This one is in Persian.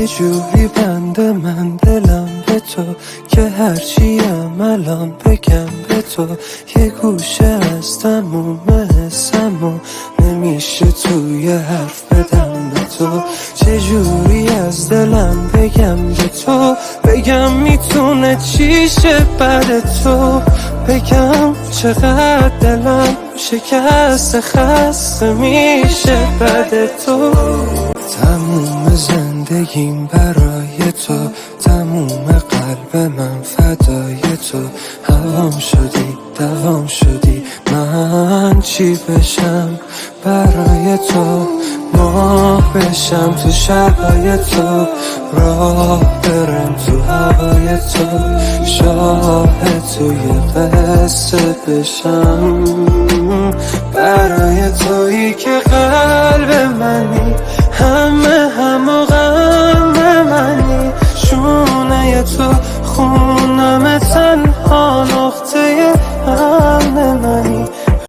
یه جوری بنده من دلم به تو که هرچیم الان بگم به تو یه گوشه از تموم حسمو نمیشه توی حرف بدم به تو. چجوری از دلم بگم به تو، بگم میتونه چی شه بعد تو، بگم چقدر دلم شکسته خسته میشه بعد تو. تموم زندگیم برای تو، تموم قلب من فدای تو. هوام شدی دوام شدی، من چی بشم برای تو، ماه بشم تو شبای تو، راه برم تو هوای تو، شاهد توی قصه بشم برای تویی که قلب منی، همه و غم منی، شونه تو خونم تن